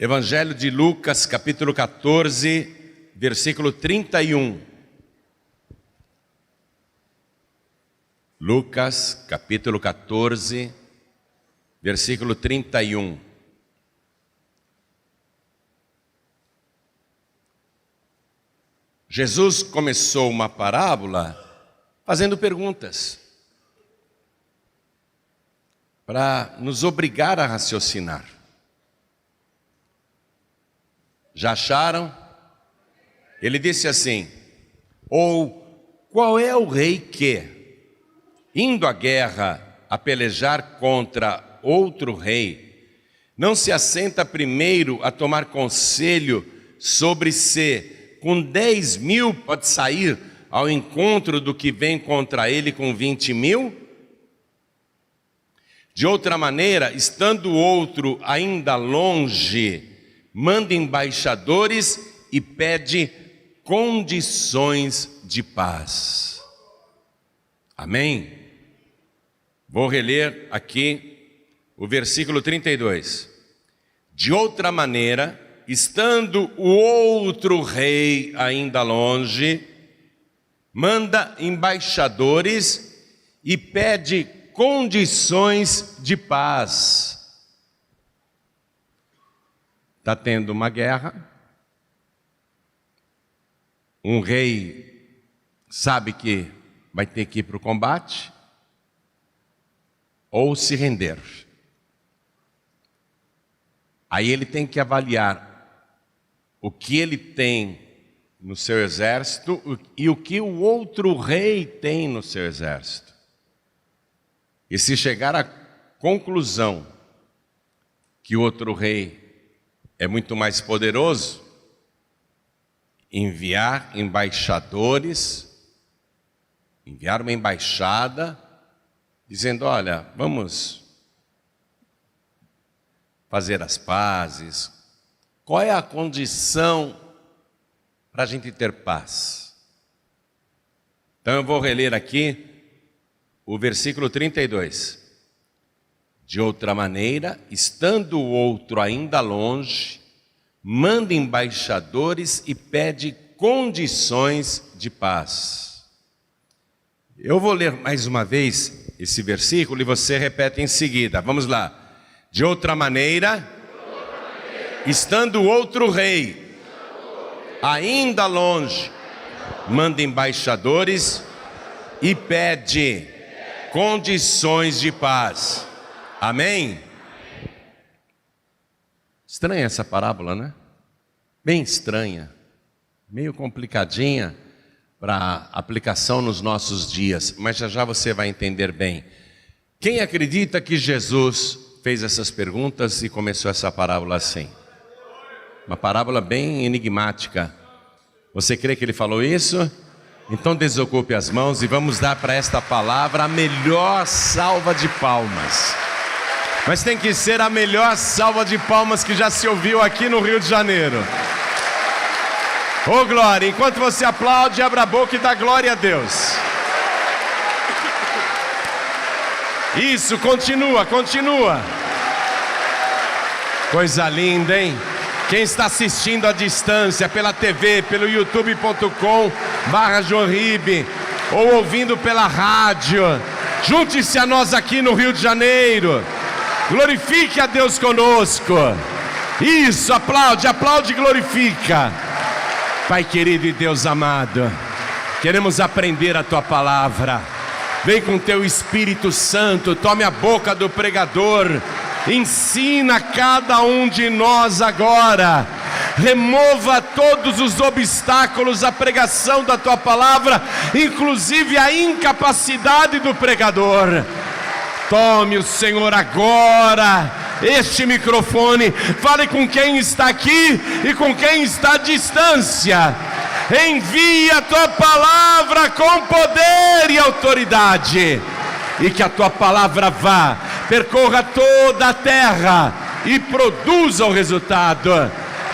Evangelho de Lucas, capítulo 14, versículo 31. Lucas, capítulo 14, versículo 31. Jesus começou uma parábola fazendo perguntas para nos obrigar a raciocinar. Já acharam? Ele disse assim: ou qual é o rei que, indo à guerra a pelejar contra outro rei, não se assenta primeiro a tomar conselho sobre se com 10.000 pode sair ao encontro do que vem contra ele com 20.000? De outra maneira, estando o outro ainda longe, manda embaixadores e pede condições de paz. Amém? Vou reler aqui o versículo 32. De outra maneira, estando o outro rei ainda longe, manda embaixadores e pede condições de paz. Está tendo uma guerra, um rei sabe que vai ter que ir para o combate ou se render. Aí ele tem que avaliar o que ele tem no seu exército e o que o outro rei tem no seu exército. E se chegar à conclusão que o outro rei é muito mais poderoso, enviar embaixadores, enviar uma embaixada, dizendo: olha, vamos fazer as pazes. Qual é a condição para a gente ter paz? Então eu vou reler aqui o versículo 32. De outra maneira, estando o outro ainda longe, manda embaixadores e pede condições de paz. Eu vou ler mais uma vez esse versículo e você repete em seguida. Vamos lá. De outra maneira, estando o outro rei ainda longe, manda embaixadores e pede condições de paz. Amém? Estranha essa parábola, né? Bem estranha, meio complicadinha para aplicação nos nossos dias, mas já você vai entender bem. Quem acredita que Jesus fez essas perguntas e começou essa parábola assim? Uma parábola bem enigmática. Você crê que ele falou isso? Então desocupe as mãos e vamos dar para esta palavra a melhor salva de palmas. Mas tem que ser a melhor salva de palmas que já se ouviu aqui no Rio de Janeiro. Ô glória, enquanto você aplaude, abra a boca e dá glória a Deus. Isso, continua. Coisa linda, hein? Quem está assistindo à distância pela TV, pelo youtube.com/Joinribe, ou ouvindo pela rádio, junte-se a nós aqui no Rio de Janeiro. Glorifique a Deus conosco. Isso, aplaude e glorifica. Pai querido e Deus amado, queremos aprender a Tua palavra. Vem com Teu Espírito Santo, tome a boca do pregador, ensina cada um de nós agora. Remova todos os obstáculos à pregação da Tua palavra, inclusive a incapacidade do pregador. Tome o Senhor agora este microfone, fale com quem está aqui e com quem está à distância. Envia a Tua palavra com poder e autoridade, e que a Tua palavra vá, percorra toda a terra e produza o resultado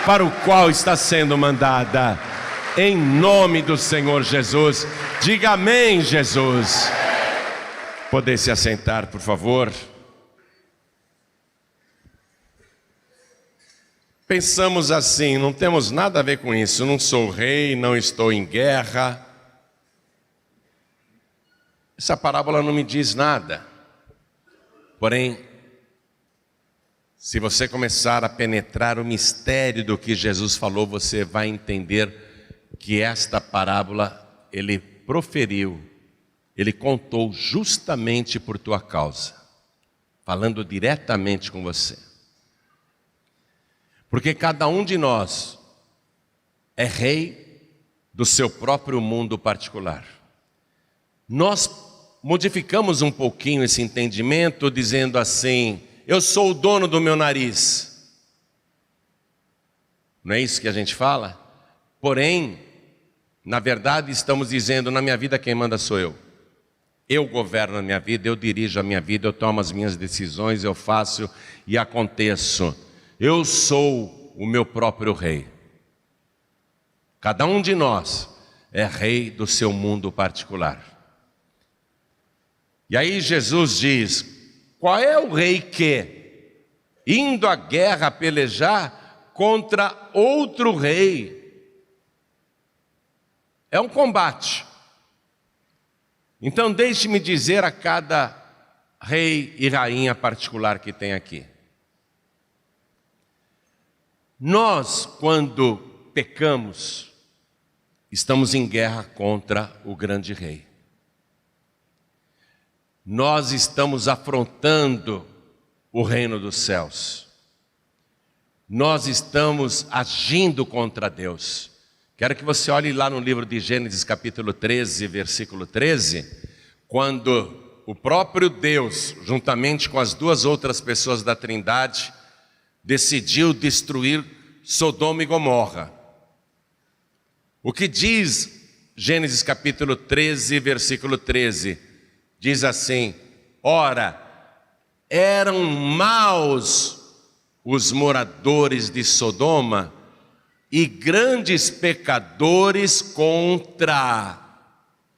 para o qual está sendo mandada. Em nome do Senhor Jesus, diga amém, Jesus. Poder se assentar, por favor. pensamos assim: não temos nada a ver com isso, não sou rei, não estou em guerra. Essa parábola não me diz nada. Porém, se você começar a penetrar o mistério do que Jesus falou, você vai entender que esta parábola ele proferiu, ele contou justamente por tua causa, falando diretamente com você. Porque cada um de nós é rei do seu próprio mundo particular. Nós modificamos um pouquinho esse entendimento dizendo assim: eu sou o dono do meu nariz. Não é isso que a gente fala? Porém, na verdade estamos dizendo: na minha vida quem manda sou eu. Eu governo a minha vida, eu dirijo a minha vida, eu tomo as minhas decisões, eu faço e aconteço. Eu sou o meu próprio rei. Cada um de nós é rei do seu mundo particular. E aí Jesus diz: qual é o rei que, indo à guerra pelejar contra outro rei? É um combate. Então deixe-me dizer a cada rei e rainha particular que tem aqui. Nós, quando pecamos, estamos em guerra contra o grande rei. Nós estamos afrontando o reino dos céus. Nós estamos agindo contra Deus. Quero que você olhe lá no livro de Gênesis capítulo 13, versículo 13, quando o próprio Deus, juntamente com as duas outras pessoas da Trindade, decidiu destruir Sodoma e Gomorra. O que diz Gênesis capítulo 13, versículo 13? Diz assim: ora, eram maus os moradores de Sodoma e grandes pecadores contra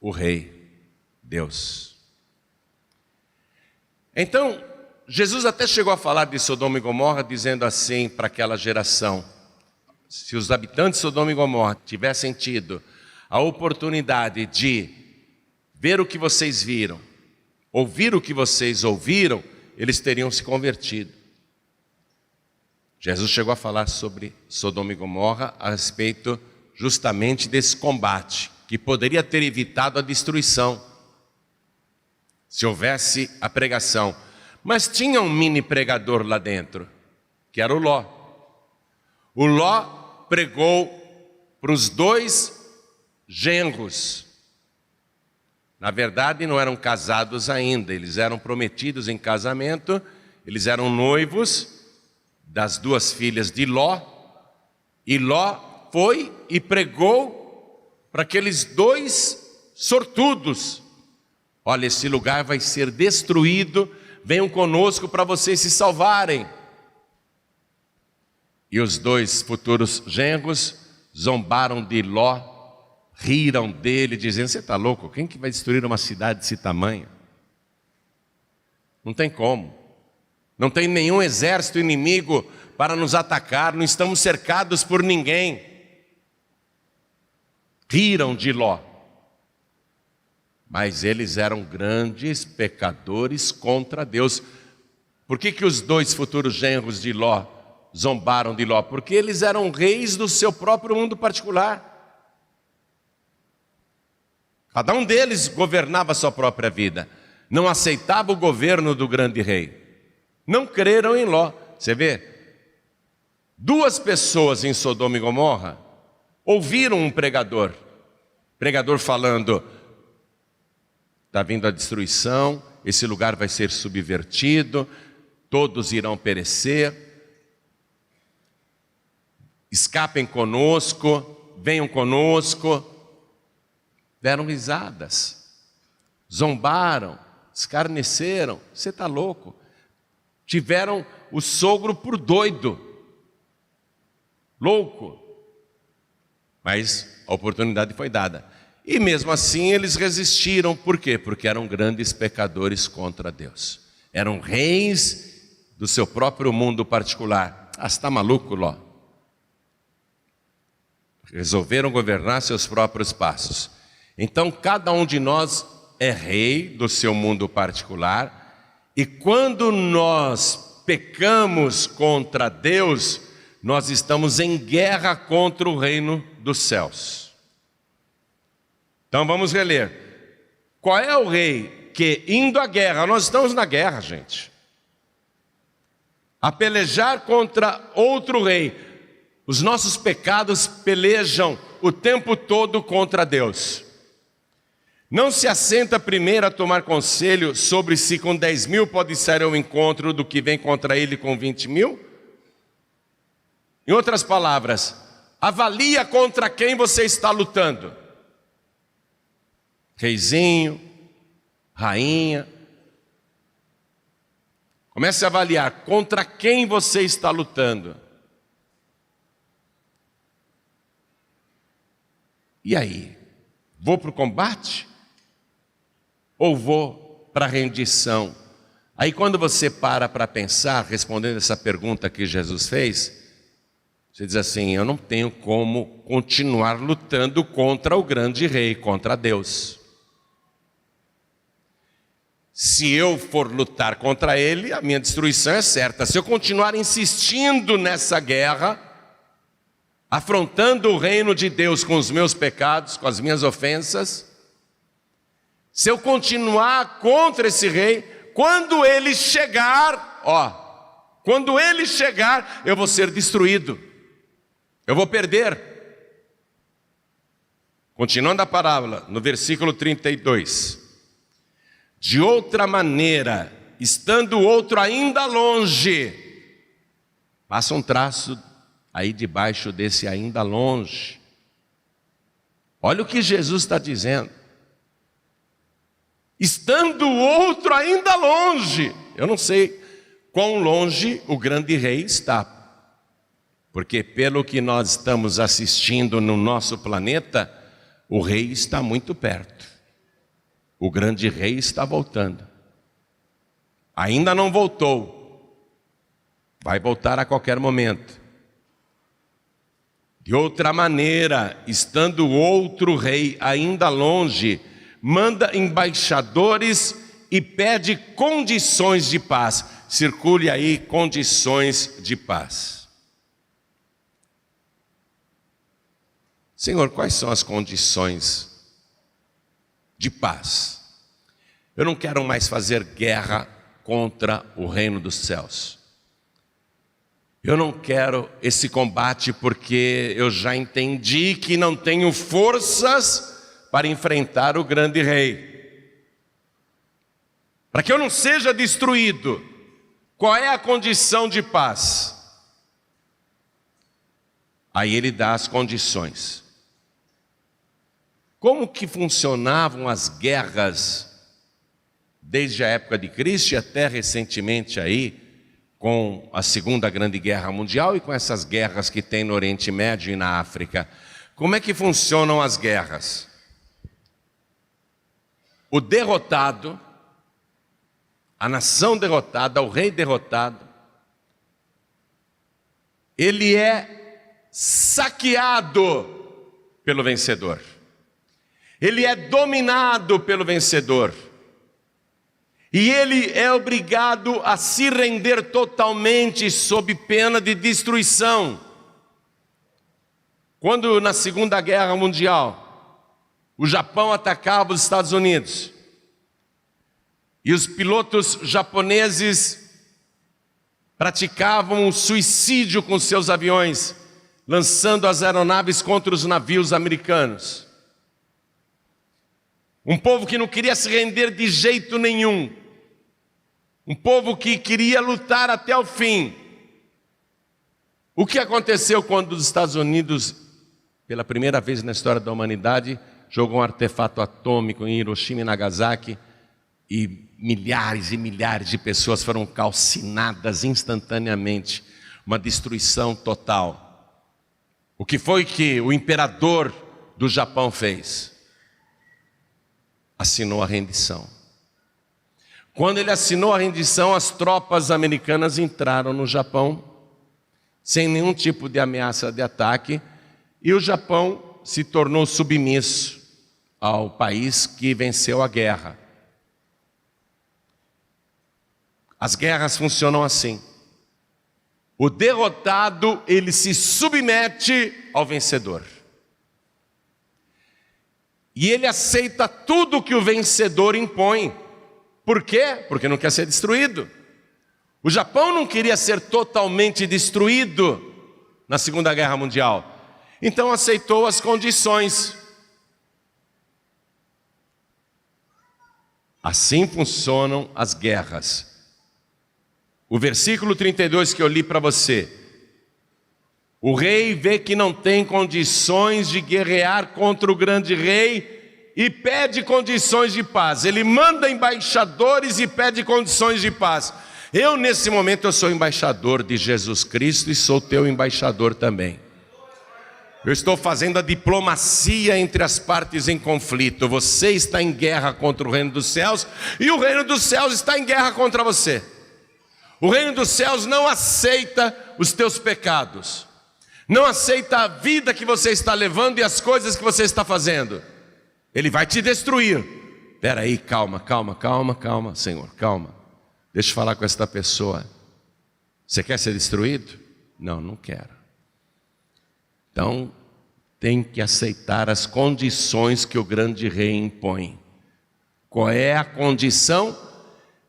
o rei, Deus. Então, Jesus até chegou a falar de Sodoma e Gomorra, dizendo assim para aquela geração: se os habitantes de Sodoma e Gomorra tivessem tido a oportunidade de ver o que vocês viram, ouvir o que vocês ouviram, eles teriam se convertido. Jesus chegou a falar sobre Sodoma e Gomorra a respeito justamente desse combate, que poderia ter evitado a destruição, se houvesse a pregação. Mas tinha um mini pregador lá dentro, que era o Ló. O Ló pregou para os dois genros. Na verdade, não eram casados ainda, eles eram prometidos em casamento, eles eram noivos das duas filhas de Ló, e Ló foi e pregou para aqueles dois sortudos: olha, esse lugar vai ser destruído, venham conosco para vocês se salvarem. E os dois futuros genros zombaram de Ló, riram dele, dizendo: você está louco? Quem que vai destruir uma cidade desse tamanho? Não tem como. Não tem nenhum exército inimigo para nos atacar, não estamos cercados por ninguém. Riram de Ló. Mas eles eram grandes pecadores contra Deus. Por que os dois futuros genros de Ló zombaram de Ló? Porque eles eram reis do seu próprio mundo particular. Cada um deles governava a sua própria vida, não aceitava o governo do grande rei. Não creram em Ló. Você vê? Duas pessoas em Sodoma e Gomorra ouviram um pregador falando: está vindo a destruição, esse lugar vai ser subvertido, todos irão perecer, escapem conosco, venham conosco. Deram risadas, zombaram, escarneceram. Você está louco? Tiveram o sogro por doido, louco. Mas a oportunidade foi dada. E mesmo assim eles resistiram. Por quê? Porque eram grandes pecadores contra Deus. Eram reis do seu próprio mundo particular. Ah, você está maluco, Ló? Resolveram governar seus próprios passos. Então, cada um de nós é rei do seu mundo particular, e quando nós pecamos contra Deus, nós estamos em guerra contra o reino dos céus. Então vamos reler. Qual é o rei que, indo à guerra, nós estamos na guerra, gente, a pelejar contra outro rei. Os nossos pecados pelejam o tempo todo contra Deus. Não se assenta primeiro a tomar conselho sobre se com 10 mil pode ser ao encontro do que vem contra ele com 20 mil? Em outras palavras, avalia contra quem você está lutando. Reizinho, rainha. Comece a avaliar contra quem você está lutando. E aí? Vou para o combate? Ou vou para a rendição? Aí quando você para pensar, respondendo essa pergunta que Jesus fez, você diz assim: eu não tenho como continuar lutando contra o grande rei, contra Deus. Se eu for lutar contra ele, a minha destruição é certa. Se eu continuar insistindo nessa guerra, afrontando o reino de Deus com os meus pecados, com as minhas ofensas, se eu continuar contra esse rei, quando ele chegar, eu vou ser destruído, eu vou perder. Continuando a parábola, no versículo 32. De outra maneira, estando o outro ainda longe, passa um traço aí debaixo desse ainda longe. Olha o que Jesus está dizendo. Estando o outro ainda longe. Eu não sei quão longe o grande rei está, porque pelo que nós estamos assistindo no nosso planeta, o rei está muito perto. O grande rei está voltando. Ainda não voltou. Vai voltar a qualquer momento. De outra maneira, estando o outro rei ainda longe, manda embaixadores e pede condições de paz. Circule aí condições de paz. Senhor, quais são as condições de paz? Eu não quero mais fazer guerra contra o reino dos céus. Eu não quero esse combate porque eu já entendi que não tenho forças para enfrentar o grande rei. Para que eu não seja destruído, qual é a condição de paz? Aí ele dá as condições. Como que funcionavam as guerras desde a época de Cristo e até recentemente aí, com a Segunda Grande Guerra Mundial e com essas guerras que tem no Oriente Médio e na África? Como é que funcionam as guerras? O derrotado, a nação derrotada, o rei derrotado, ele é saqueado pelo vencedor. Ele é dominado pelo vencedor. E ele é obrigado a se render totalmente sob pena de destruição. Quando na Segunda Guerra Mundial, o Japão atacava os Estados Unidos, e os pilotos japoneses praticavam o suicídio com seus aviões, lançando as aeronaves contra os navios americanos. Um povo que não queria se render de jeito nenhum. Um povo que queria lutar até o fim. O que aconteceu quando os Estados Unidos, pela primeira vez na história da humanidade, jogou um artefato atômico em Hiroshima e Nagasaki e milhares e milhares de pessoas foram calcinadas instantaneamente, uma destruição total. O que foi que o imperador do Japão fez? Assinou a rendição. Quando ele assinou a rendição, as tropas americanas entraram no Japão, sem nenhum tipo de ameaça de ataque, E o Japão se tornou submisso ao país que venceu a guerra. As guerras funcionam assim. O derrotado, ele se submete ao vencedor. E ele aceita tudo que o vencedor impõe. Por quê? Porque não quer ser destruído. O Japão não queria ser totalmente destruído na Segunda Guerra Mundial. Então aceitou as condições. Assim funcionam as guerras. O versículo 32 que eu li para você. O rei vê que não tem condições de guerrear contra o grande rei e pede condições de paz. Ele manda embaixadores e pede condições de paz. Nesse momento, eu sou embaixador de Jesus Cristo e sou teu embaixador também. Eu estou fazendo a diplomacia entre as partes em conflito. Você está em guerra contra o reino dos céus e o reino dos céus está em guerra contra você. O reino dos céus não aceita os teus pecados, não aceita a vida que você está levando e as coisas que você está fazendo. Ele vai te destruir. Espera aí, calma, Senhor, calma. Deixa eu falar com esta pessoa. Você quer ser destruído? Não, não quero. Então, tem que aceitar as condições que o grande rei impõe. Qual é a condição?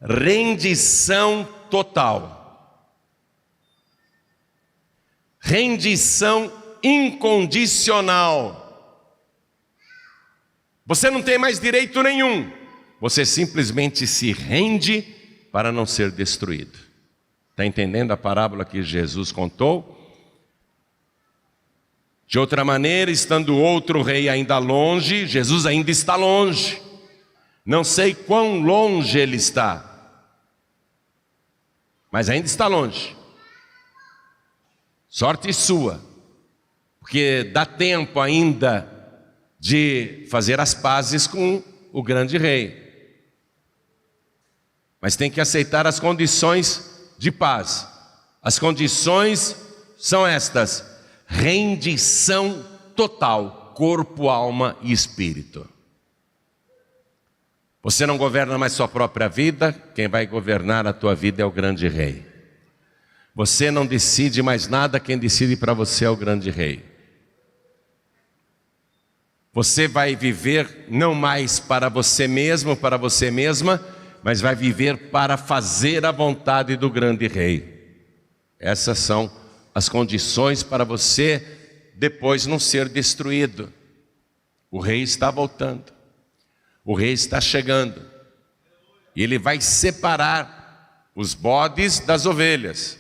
Rendição total. Rendição incondicional. Você não tem mais direito nenhum. Você simplesmente se rende para não ser destruído. Está entendendo a parábola que Jesus contou? De outra maneira, estando outro rei ainda longe, Jesus ainda está longe. Não sei quão longe ele está, mas ainda está longe. Sorte sua, porque dá tempo ainda de fazer as pazes com o grande rei. Mas tem que aceitar as condições de paz. As condições são estas: rendição total, corpo, alma e espírito. Você não governa mais sua própria vida, quem vai governar a tua vida é o grande rei. Você não decide mais nada, quem decide para você é o grande rei. Você vai viver não mais para você mesmo, para você mesma, mas vai viver para fazer a vontade do grande rei. Essas são as condições para você depois não ser destruído. O rei está voltando. O rei está chegando. E ele vai separar os bodes das ovelhas.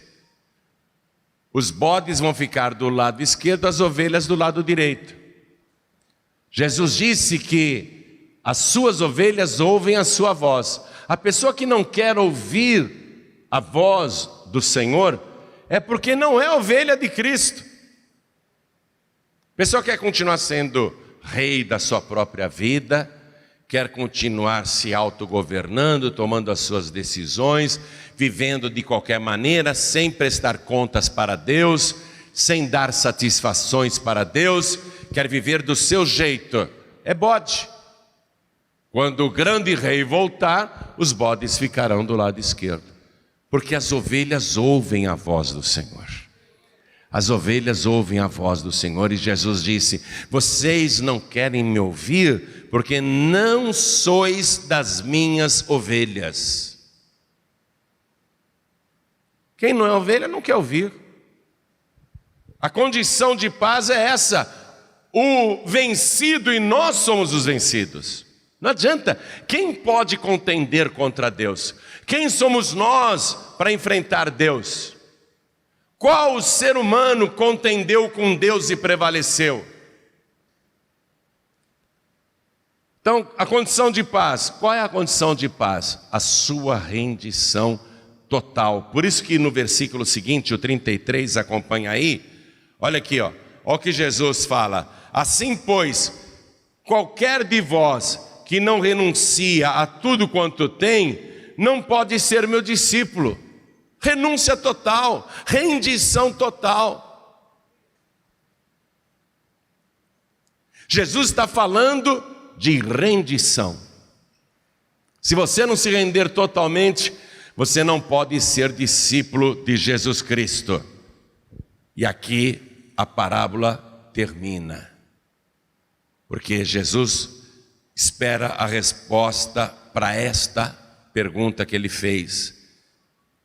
Os bodes vão ficar do lado esquerdo, as ovelhas do lado direito. Jesus disse que as suas ovelhas ouvem a sua voz. A pessoa que não quer ouvir a voz do Senhor é porque não é ovelha de Cristo. A pessoa quer continuar sendo rei da sua própria vida, quer continuar se autogovernando, tomando as suas decisões, vivendo de qualquer maneira, sem prestar contas para Deus, sem dar satisfações para Deus, quer viver do seu jeito. É bode. Quando o grande rei voltar, os bodes ficarão do lado esquerdo. Porque as ovelhas ouvem a voz do Senhor. As ovelhas ouvem a voz do Senhor. E Jesus disse: vocês não querem me ouvir, porque não sois das minhas ovelhas. Quem não é ovelha não quer ouvir. A condição de paz é essa: o vencido e nós somos os vencidos. Não adianta. Quem pode contender contra Deus? Quem somos nós para enfrentar Deus? Qual ser humano contendeu com Deus e prevaleceu? Então, a condição de paz, qual é a condição de paz? A sua rendição total. Por isso que no versículo seguinte, o 33, acompanha aí, olha aqui, olha o que Jesus fala: assim, pois, qualquer de vós que não renuncia a tudo quanto tem, não pode ser meu discípulo. Renúncia total, rendição total. Jesus está falando de rendição. Se você não se render totalmente, você não pode ser discípulo de Jesus Cristo. E aqui a parábola termina, porque Jesus espera a resposta para esta pergunta que ele fez: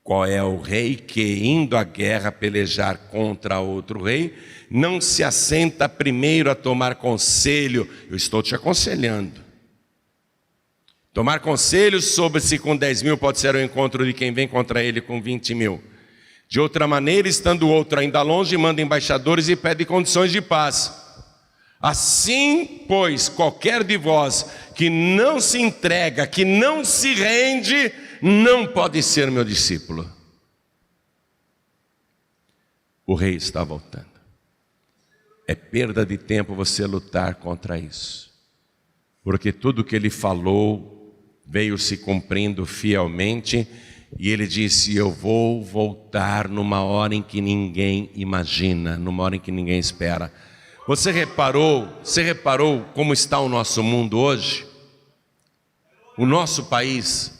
qual é o rei que, indo à guerra pelejar contra outro rei, não se assenta primeiro a tomar conselho? Eu estou te aconselhando. Tomar conselho sobre se com 10 mil pode ser o encontro de quem vem contra ele com 20 mil. De outra maneira, estando o outro ainda longe, manda embaixadores e pede condições de paz. Assim, pois, qualquer de vós que não se entrega, que não se rende, não pode ser meu discípulo. O rei está voltando. É perda de tempo você lutar contra isso, porque tudo que ele falou veio se cumprindo fielmente, e ele disse: eu vou voltar numa hora em que ninguém imagina, numa hora em que ninguém espera. Você reparou como está o nosso mundo hoje? O nosso país.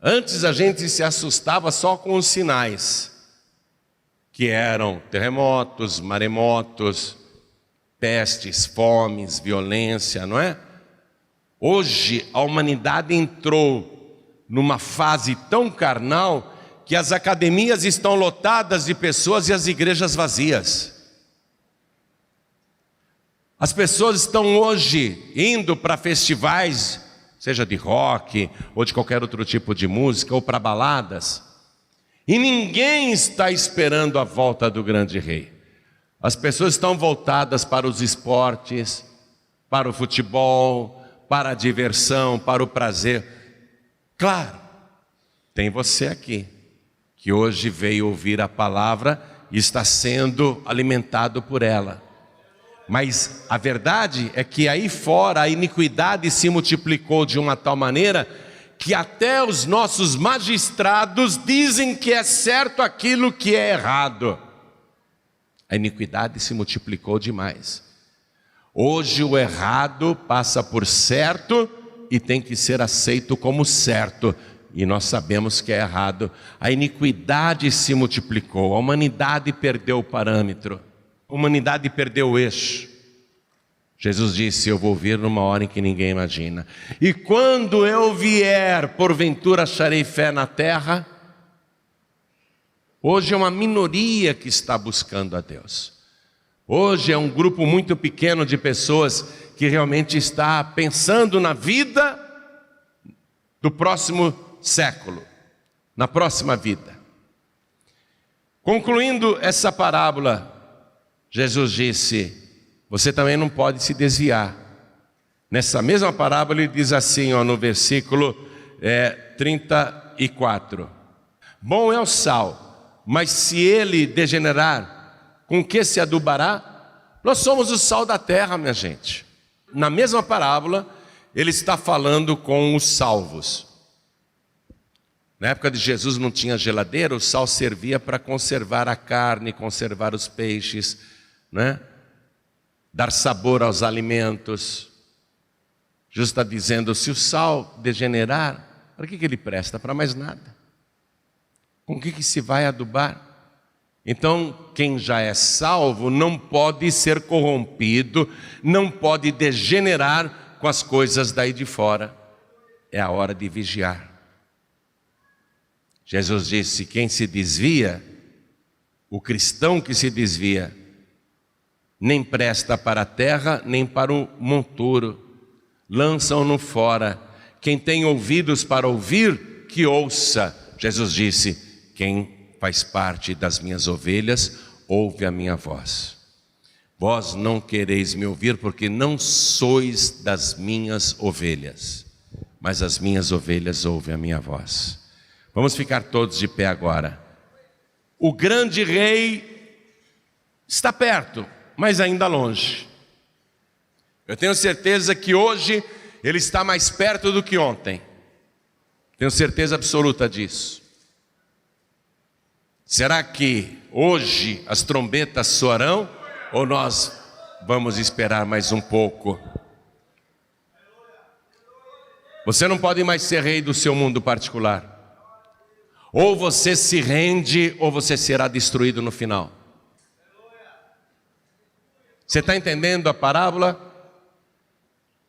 Antes a gente se assustava só com os sinais, que eram terremotos, maremotos, pestes, fomes, violência, não é? Hoje a humanidade entrou numa fase tão carnal que as academias estão lotadas de pessoas e as igrejas vazias. As pessoas estão hoje indo para festivais, seja de rock ou de qualquer outro tipo de música, ou para baladas, e ninguém está esperando a volta do grande rei. As pessoas estão voltadas para os esportes, para o futebol, para a diversão, para o prazer. Claro, tem você aqui, que hoje veio ouvir a palavra e está sendo alimentado por ela. Mas a verdade é que aí fora a iniquidade se multiplicou de uma tal maneira que até os nossos magistrados dizem que é certo aquilo que é errado. A iniquidade se multiplicou demais. Hoje o errado passa por certo e tem que ser aceito como certo. E nós sabemos que é errado. A iniquidade se multiplicou, a humanidade perdeu o parâmetro, a humanidade perdeu o eixo. Jesus disse: eu vou vir numa hora em que ninguém imagina. E quando eu vier, porventura acharei fé na terra? Hoje é uma minoria que está buscando a Deus. Hoje é um grupo muito pequeno de pessoas que realmente está pensando na vida do próximo século, na próxima vida. Concluindo essa parábola, Jesus disse: você também não pode se desviar. Nessa mesma parábola ele diz assim, no versículo 34: bom é o sal, mas se ele degenerar, com que se adubará? Nós somos o sal da terra, minha gente. Na mesma parábola ele está falando com os salvos. Na época de Jesus não tinha geladeira, o sal servia para conservar a carne, conservar os peixes, né? Dar sabor aos alimentos. Jesus está dizendo: se o sal degenerar, para que ele presta? Para mais nada. Com que se vai adubar? Então, quem já é salvo não pode ser corrompido, não pode degenerar com as coisas daí de fora. É a hora de vigiar. Jesus disse: quem se desvia, o cristão que se desvia, nem presta para a terra, nem para o monturo, lançam-no fora. Quem tem ouvidos para ouvir, que ouça. Jesus disse: quem faz parte das minhas ovelhas, ouve a minha voz. Vós não quereis me ouvir, porque não sois das minhas ovelhas, mas as minhas ovelhas ouvem a minha voz. Vamos ficar todos de pé agora. O grande rei está perto, mas ainda longe. Eu tenho certeza que hoje ele está mais perto do que ontem. Tenho certeza absoluta disso. Será que hoje as trombetas soarão ou nós vamos esperar mais um pouco. Você não pode mais ser rei do seu mundo particular. Ou você se rende, ou você será destruído no final. Você está entendendo a parábola?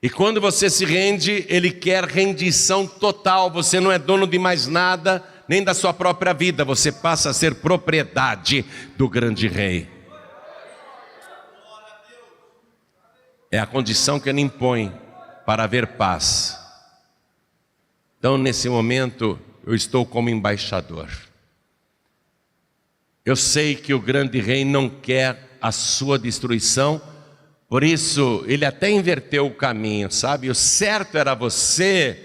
E quando você se rende, Ele quer rendição total. Você não é dono de mais nada, nem da sua própria vida. Você passa a ser propriedade do grande rei. É a condição que Ele impõe para haver paz. Então, nesse momento, eu estou como embaixador. Eu sei que o grande rei não quer a sua destruição, por isso ele até inverteu o caminho, sabe? O certo era você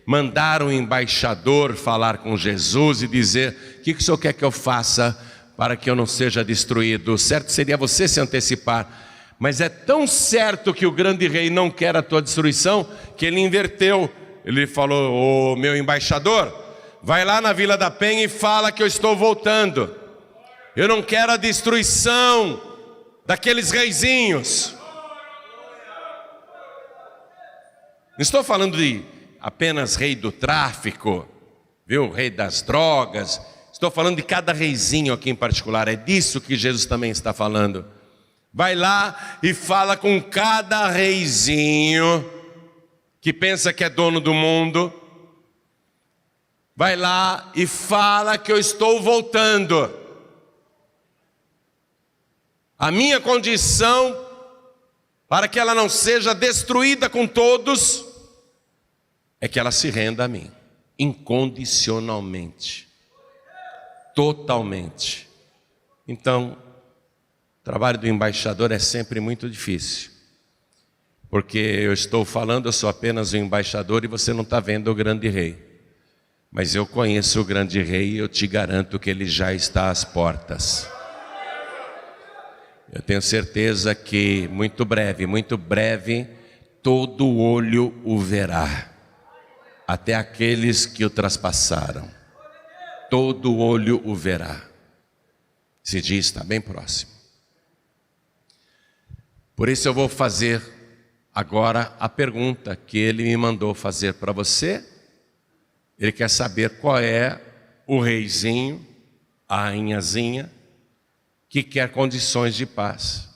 mandar um embaixador falar com Jesus e dizer: o que o Senhor quer que eu faça para que eu não seja destruído? O certo seria você se antecipar. Mas é tão certo que o grande rei não quer a tua destruição, que ele inverteu. Ele falou: ô meu embaixador, vai lá na Vila da Penha e fala que eu estou voltando. Eu não quero a destruição daqueles reizinhos. Não estou falando de apenas rei do tráfico, viu? Rei das drogas. Estou falando de cada reizinho aqui em particular. É disso que Jesus também está falando. Vai lá e fala com cada reizinho que pensa que é dono do mundo. Vai lá e fala que eu estou voltando. A minha condição para que ela não seja destruída com todos é que ela se renda a mim, incondicionalmente, totalmente. Então, o trabalho do embaixador é sempre muito difícil, porque eu estou falando, eu sou apenas o embaixador e você não está vendo o grande rei. Mas eu conheço o grande rei e eu te garanto que ele já está às portas. Eu tenho certeza que muito breve, todo olho o verá. Até aqueles que o traspassaram. Todo olho o verá. Esse dia está bem próximo. Por isso eu vou fazer agora a pergunta que ele me mandou fazer para você. Ele quer saber qual é o reizinho, a rainhazinha, que quer condições de paz.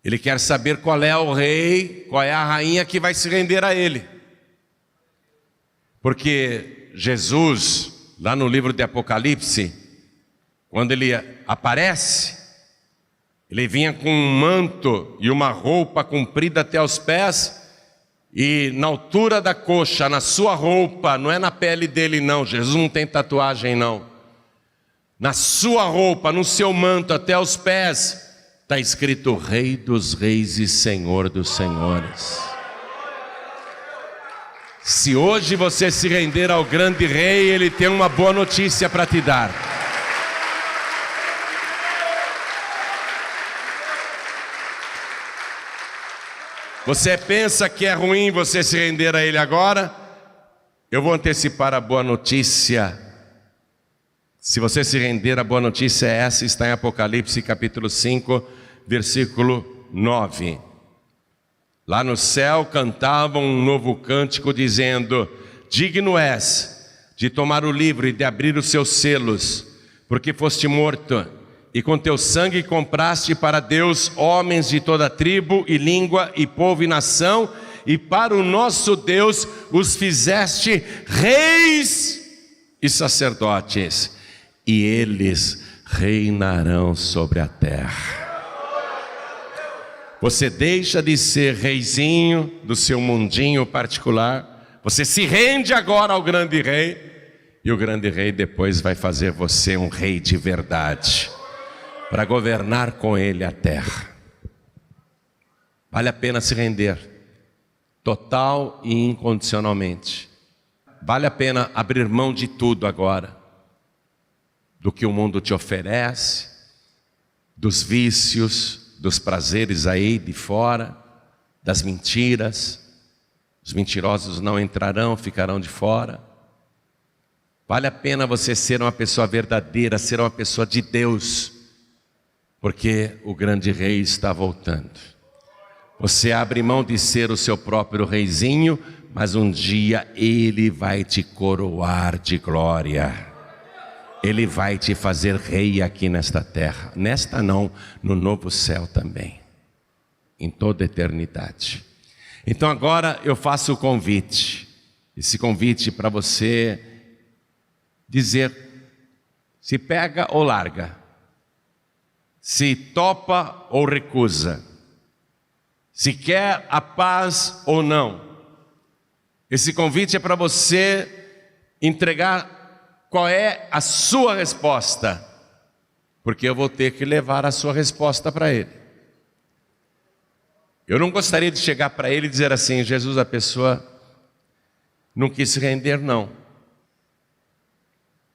Ele quer saber qual é o rei, qual é a rainha que vai se render a ele. Porque Jesus, lá no livro de Apocalipse, quando ele aparece, ele vinha com um manto e uma roupa comprida até os pés, e na altura da coxa, na sua roupa, não é na pele dele não, Jesus não tem tatuagem não. Na sua roupa, no seu manto até os pés, está escrito Rei dos Reis e Senhor dos Senhores. Se hoje você se render ao grande rei, ele tem uma boa notícia para te dar. Você pensa que é ruim você se render a ele agora? Eu vou antecipar a boa notícia. Se você se render, a boa notícia é essa, está em Apocalipse capítulo 5, versículo 9. Lá no céu cantavam um novo cântico dizendo: digno és de tomar o livro e de abrir os seus selos, porque foste morto, e com teu sangue compraste para Deus homens de toda tribo e língua e povo e nação, e para o nosso Deus os fizeste reis e sacerdotes, e eles reinarão sobre a terra. Você deixa de ser reizinho do seu mundinho particular, você se rende agora ao grande rei, e o grande rei depois vai fazer você um rei de verdade, para governar com ele a terra. Vale a pena se render, total e incondicionalmente. Vale a pena abrir mão de tudo agora, do que o mundo te oferece, dos vícios, dos prazeres aí de fora, das mentiras. Os mentirosos não entrarão, ficarão de fora. Vale a pena você ser uma pessoa verdadeira, ser uma pessoa de Deus. porque o grande rei está voltando. Você abre mão de ser o seu próprio reizinho, mas um dia ele vai te coroar de glória. Ele vai te fazer rei aqui nesta terra. Nesta não, no novo céu também. Em toda a eternidade. Então agora eu faço o convite. Esse convite para você dizer se pega ou larga. Se topa ou recusa. Se quer a paz ou não. Esse convite é para você entregar qual é a sua resposta, porque eu vou ter que levar a sua resposta para Ele. Eu não gostaria de chegar para Ele e dizer assim: Jesus, a pessoa não quis se render, não.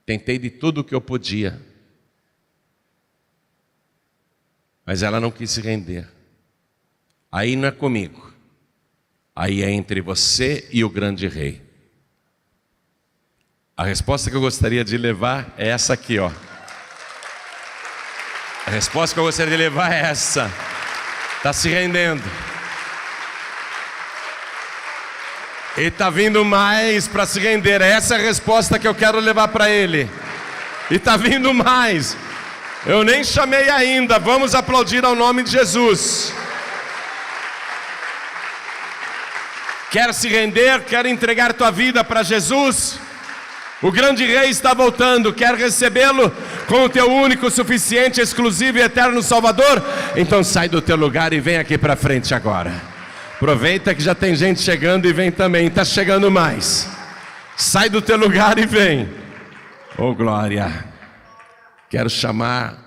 Tentei de tudo o que eu podia, mas ela não quis se render. Aí não é comigo, aí é entre você e o grande rei. A resposta que eu gostaria de levar é essa aqui, ó. A resposta que eu gostaria de levar é essa. Está se rendendo. Ele está vindo mais para se render. Essa é a resposta que eu quero levar para ele. E está vindo mais. Eu nem chamei ainda. Vamos aplaudir ao nome de Jesus. Quer se render? Quer entregar tua vida para Jesus? O grande rei está voltando, quer recebê-lo como o teu único, suficiente, exclusivo e eterno Salvador? Então sai do teu lugar e vem aqui para frente agora. Aproveita que já tem gente chegando e vem também, está chegando mais. Sai do teu lugar e vem. Oh glória! Quero chamar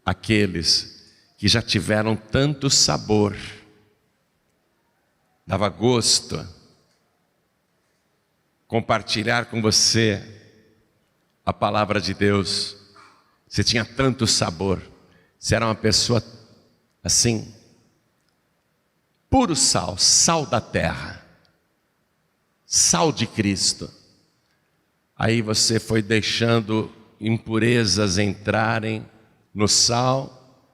aqueles que já tiveram tanto sabor. Dava gosto compartilhar com você a palavra de Deus. Você tinha tanto sabor. Você era uma pessoa assim, puro sal, sal da terra, sal de Cristo. Aí você foi deixando impurezas entrarem no sal.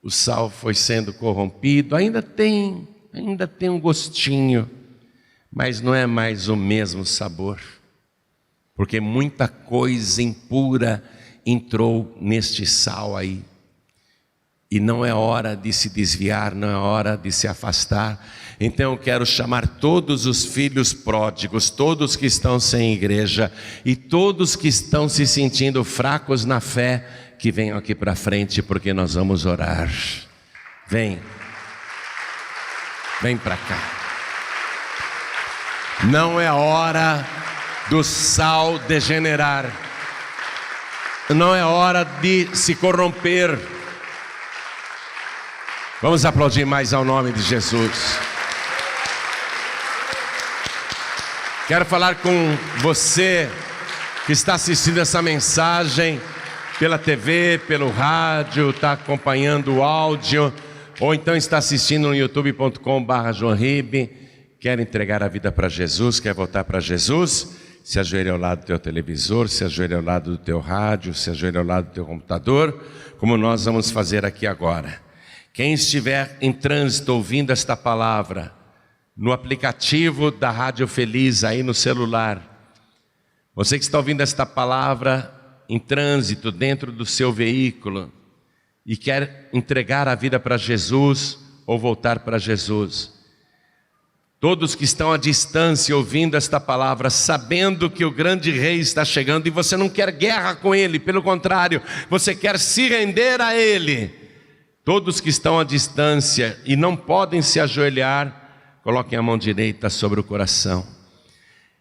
O sal foi sendo corrompido. Ainda tem um gostinho, mas não é mais o mesmo sabor, porque muita coisa impura entrou neste sal aí, e não é hora de se desviar, não é hora de se afastar. Então eu quero chamar todos os filhos pródigos, todos que estão sem igreja, e todos que estão se sentindo fracos na fé, que venham aqui para frente, porque nós vamos orar. Vem para cá. Não é hora do sal degenerar. Não é hora de se corromper. Vamos aplaudir mais ao nome de Jesus. Quero falar com você que está assistindo essa mensagem pela TV, pelo rádio, está acompanhando o áudio, ou então está assistindo no youtube.com/joãoribe. Quer entregar a vida para Jesus, quer voltar para Jesus? Se ajoelhe ao lado do teu televisor, se ajoelhe ao lado do teu rádio, se ajoelhe ao lado do teu computador, como nós vamos fazer aqui agora. Quem estiver em trânsito ouvindo esta palavra, no aplicativo da Rádio Feliz aí no celular, você que está ouvindo esta palavra em trânsito dentro do seu veículo e quer entregar a vida para Jesus ou voltar para Jesus, todos que estão à distância ouvindo esta palavra, sabendo que o grande rei está chegando, e você não quer guerra com ele, pelo contrário, você quer se render a ele. Todos que estão à distância e não podem se ajoelhar, coloquem a mão direita sobre o coração.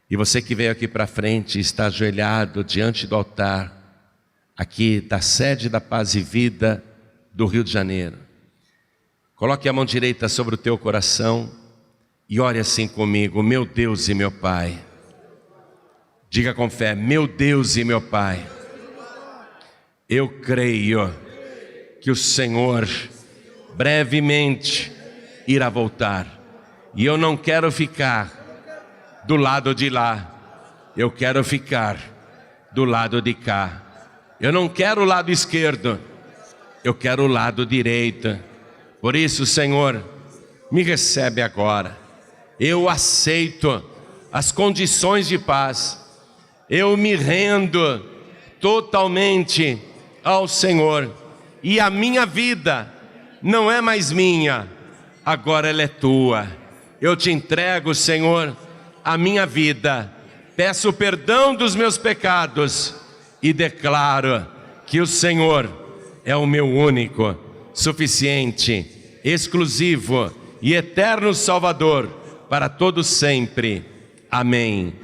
E você que veio aqui para frente e está ajoelhado diante do altar, aqui da sede da Paz e Vida do Rio de Janeiro, coloque a mão direita sobre o teu coração e ore assim comigo: meu Deus e meu Pai. Diga com fé: meu Deus e meu Pai, eu creio que o Senhor brevemente irá voltar, e eu não quero ficar do lado de lá, eu quero ficar do lado de cá. Eu não quero o lado esquerdo, eu quero o lado direito. Por isso, Senhor, me recebe agora. Eu aceito as condições de paz. Eu me rendo totalmente ao Senhor. E a minha vida não é mais minha, agora ela é tua. Eu te entrego, Senhor, a minha vida. Peço perdão dos meus pecados e declaro que o Senhor é o meu único, suficiente, exclusivo e eterno Salvador para todos sempre. Amém.